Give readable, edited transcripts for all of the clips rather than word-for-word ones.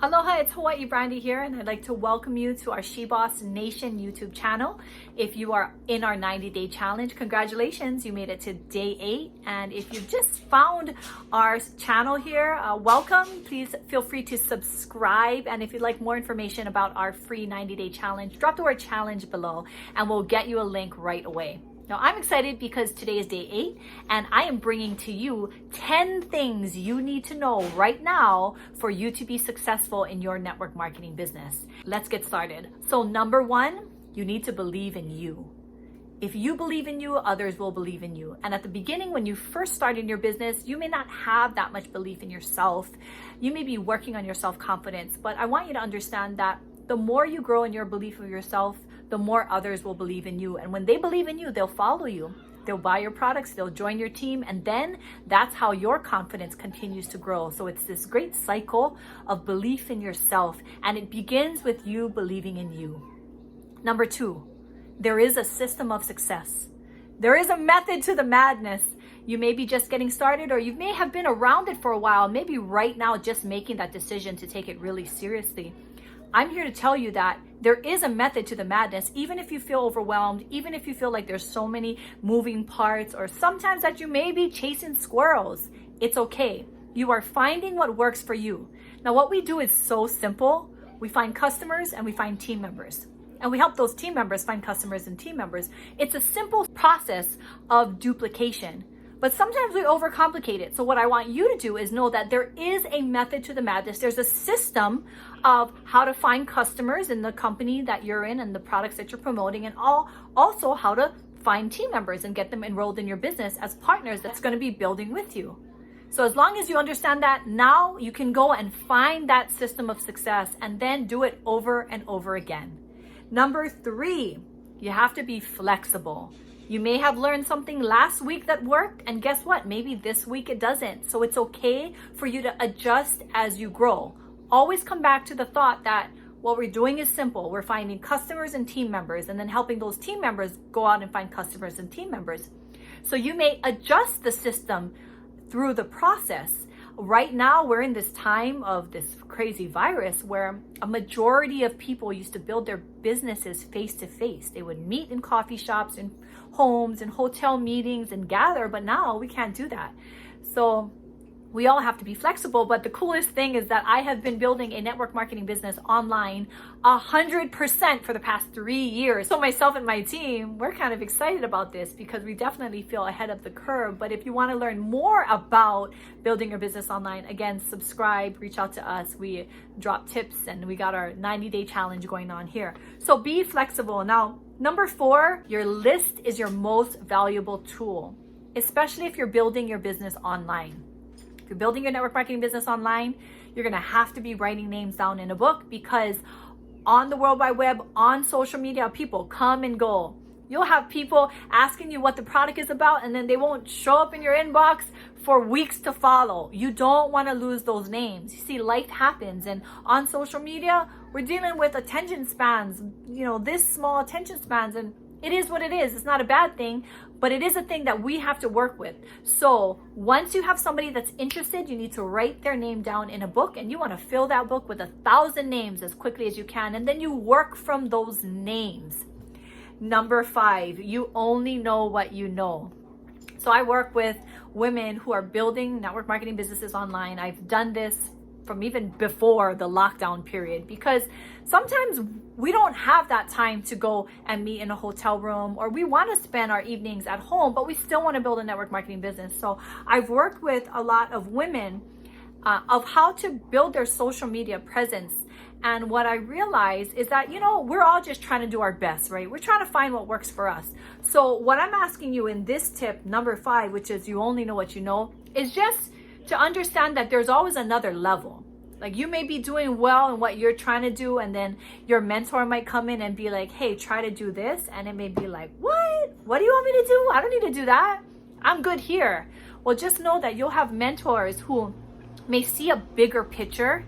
Aloha, it's Hawaii Brandy here, and I'd like to welcome you to our SheBoss Nation YouTube channel. If you are in our 90-day challenge, congratulations, you made it to day 8. And if you've just found our channel here, welcome. Please feel free to subscribe. And if you'd like more information about our free 90-day challenge, drop the word challenge below and we'll get you a link right away. Now, I'm excited because today is day 8 and I am bringing to you 10 things you need to know right now for you to be successful in your network marketing business. Let's get started. So number 1, you need to believe in you. If you believe in you, others will believe in you. And at the beginning, when you first start in your business, you may not have that much belief in yourself. You may be working on your self-confidence, but I want you to understand that the more you grow in your belief of yourself, the more others will believe in you. And when they believe in you, they'll follow you. They'll buy your products, they'll join your team, and then that's how your confidence continues to grow. So it's this great cycle of belief in yourself, and it begins with you believing in you. Number 2, there is a system of success. There is a method to the madness. You may be just getting started, or you may have been around it for a while, maybe right now just making that decision to take it really seriously. I'm here to tell you that there is a method to the madness, even if you feel overwhelmed, even if you feel like there's so many moving parts, or sometimes that you may be chasing squirrels. It's okay. You are finding what works for you. Now, what we do is so simple. We find customers and we find team members. And we help those team members find customers and team members. It's a simple process of duplication. But sometimes we overcomplicate it. So what I want you to do is know that there is a method to the madness. There's a system of how to find customers in the company that you're in and the products that you're promoting, and also how to find team members and get them enrolled in your business as partners that's going to be building with you. So as long as you understand that, now you can go and find that system of success and then do it over and over again. Number 3, you have to be flexible. You may have learned something last week that worked, and guess what? Maybe this week it doesn't. So it's okay for you to adjust as you grow. Always come back to the thought that what we're doing is simple. We're finding customers and team members, and then helping those team members go out and find customers and team members. So you may adjust the system through the process. Right now, we're in this time of this crazy virus where a majority of people used to build their businesses face to face. They would meet in coffee shops and homes and hotel meetings and gather, but now we can't do that. So we all have to be flexible. But the coolest thing is that I have been building a network marketing business online 100% for the past 3 years. So myself and my team, we're kind of excited about this because we definitely feel ahead of the curve. But if you want to learn more about building your business online, again, subscribe, reach out to us. We drop tips and we got our 90-day challenge going on here. So be flexible. Now, number 4, your list is your most valuable tool, especially if you're building your business online. If you're building your network marketing business online, you're going to have to be writing names down in a book, because on the World Wide Web, on social media, people come and go. You'll have people asking you what the product is about, and then they won't show up in your inbox for weeks to follow. You don't want to lose those names. You see, life happens, and on social media, we're dealing with attention spans, this small attention spans, and it is what it is. It's not a bad thing, but it is a thing that we have to work with. So once you have somebody that's interested, you need to write their name down in a book, and you want to fill that book with 1,000 names as quickly as you can. And then you work from those names. Number 5, you only know what you know. So I work with women who are building network marketing businesses online. I've done this from even before the lockdown period, because sometimes we don't have that time to go and meet in a hotel room, or we want to spend our evenings at home, but we still want to build a network marketing business. So I've worked with a lot of women of how to build their social media presence. And what I realized is that, we're all just trying to do our best, right? We're trying to find what works for us. So what I'm asking you in this tip, number 5, which is you only know what you know, is just to understand that there's always another level. Like, you may be doing well in what you're trying to do, and then your mentor might come in and be like, hey, try to do this. And it may be like, what do you want me to do? I don't need to do that. I'm good here. Well, just know that you'll have mentors who may see a bigger picture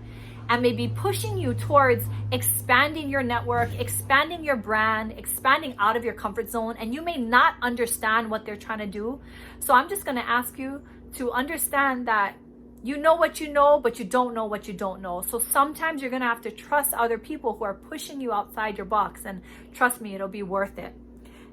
and may be pushing you towards expanding your network, expanding your brand, expanding out of your comfort zone, and you may not understand what they're trying to do. So I'm just going to ask you to understand that You know what you know, but you don't know what you don't know. So sometimes you're going to have to trust other people who are pushing you outside your box. And trust me, it'll be worth it.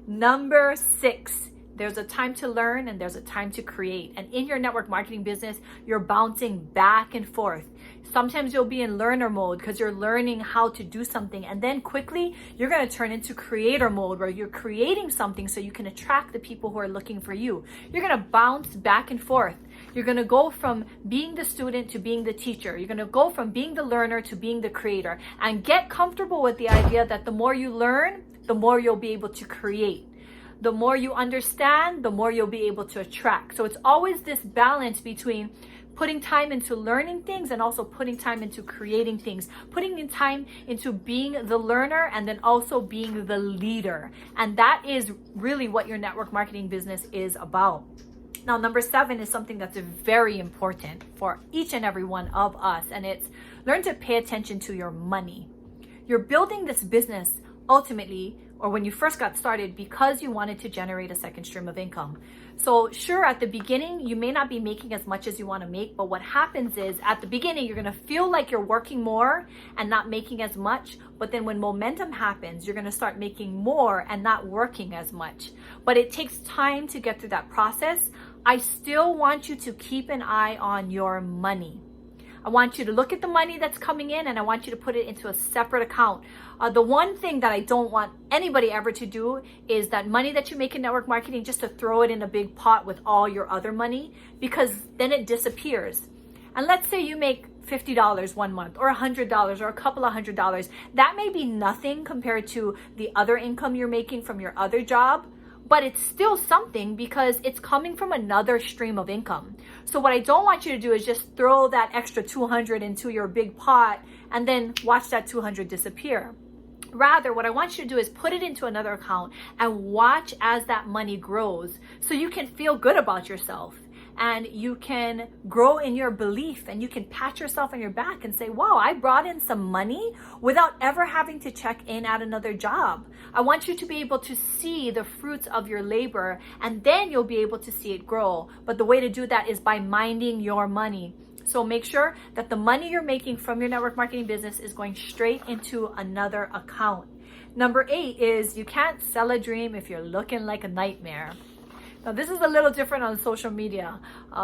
Number 6, there's a time to learn and there's a time to create. And in your network marketing business, you're bouncing back and forth. Sometimes you'll be in learner mode because you're learning how to do something. And then quickly, you're going to turn into creator mode where you're creating something so you can attract the people who are looking for you. You're going to bounce back and forth. You're going to go from being the student to being the teacher. You're going to go from being the learner to being the creator. And get comfortable with the idea that the more you learn, the more you'll be able to create. The more you understand, the more you'll be able to attract. So it's always this balance between putting time into learning things and also putting time into creating things, putting in time into being the learner and then also being the leader. And that is really what your network marketing business is about. Now, number 7 is something that's very important for each and every one of us, and it's learn to pay attention to your money. You're building this business ultimately, or when you first got started, because you wanted to generate a second stream of income. So sure, at the beginning, you may not be making as much as you want to make, but what happens is at the beginning, you're going to feel like you're working more and not making as much. But then when momentum happens, you're going to start making more and not working as much. But it takes time to get through that process. I still want you to keep an eye on your money. I want you to look at the money that's coming in and I want you to put it into a separate account. The one thing that I don't want anybody ever to do is that money that you make in network marketing, just to throw it in a big pot with all your other money, because then it disappears. And let's say you make $50 one month or $100 or a couple of $100. That may be nothing compared to the other income you're making from your other job. But it's still something because it's coming from another stream of income. So what I don't want you to do is just throw that extra 200 into your big pot and then watch that 200 disappear. Rather, what I want you to do is put it into another account and watch as that money grows so you can feel good about yourself. And you can grow in your belief and you can pat yourself on your back and say, wow, I brought in some money without ever having to check in at another job. I want you to be able to see the fruits of your labor and then you'll be able to see it grow. But the way to do that is by minding your money. So make sure that the money you're making from your network marketing business is going straight into another account. Number 8 is you can't sell a dream if you're looking like a nightmare. Now, this is a little different on social media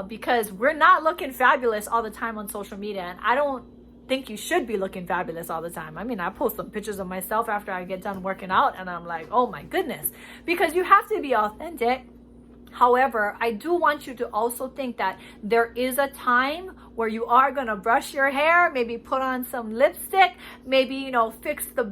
because we're not looking fabulous all the time on social media. And I don't think you should be looking fabulous all the time. I mean, I post some pictures of myself after I get done working out and I'm like, oh my goodness, because you have to be authentic. However, I do want you to also think that there is a time where you are going to brush your hair, maybe put on some lipstick, maybe, fix the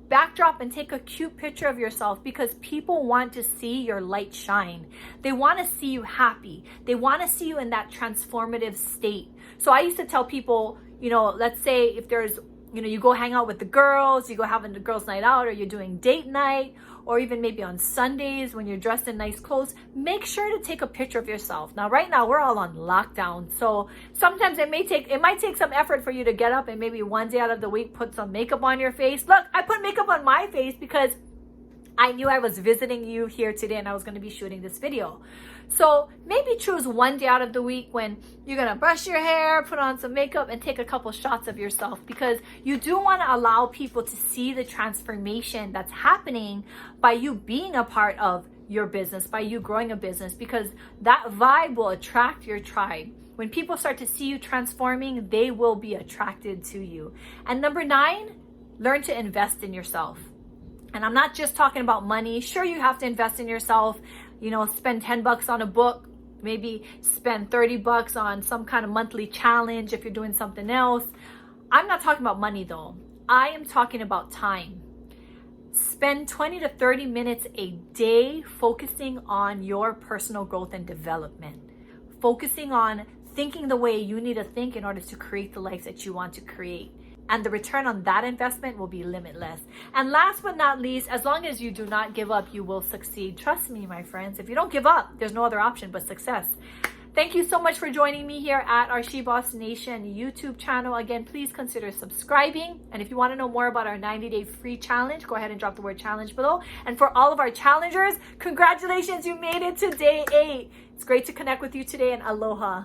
backdrop and take a cute picture of yourself because people want to see your light shine. They want to see you happy. They want to see you in that transformative state. So I used to tell people, let's say if there's, you go hang out with the girls, you go having the girls' night out, or you're doing date night, or even maybe on Sundays when you're dressed in nice clothes, make sure to take a picture of yourself. Now, right now, we're all on lockdown. So sometimes it might take some effort for you to get up and maybe one day out of the week, put some makeup on your face. Look, I put makeup on my face because I knew I was visiting you here today and I was going to be shooting this video. So maybe choose one day out of the week when you're going to brush your hair, put on some makeup, and take a couple shots of yourself because you do want to allow people to see the transformation that's happening by you being a part of your business, by you growing a business, because that vibe will attract your tribe. When people start to see you transforming, they will be attracted to you. And number 9, learn to invest in yourself. And I'm not just talking about money. Sure, you have to invest in yourself, spend $10 on a book, maybe spend $30 on some kind of monthly challenge if you're doing something else. I'm not talking about money though. I am talking about time. Spend 20 to 30 minutes a day focusing on your personal growth and development, focusing on thinking the way you need to think in order to create the life that you want to create. And the return on that investment will be limitless. And last but not least, as long as you do not give up, you will succeed. Trust me, my friends. If you don't give up, there's no other option but success. Thank you so much for joining me here at our SheBoss Nation YouTube channel. Again, please consider subscribing. And if you want to know more about our 90-day free challenge, go ahead and drop the word challenge below. And for all of our challengers, congratulations, you made it to day 8. It's great to connect with you today, and aloha.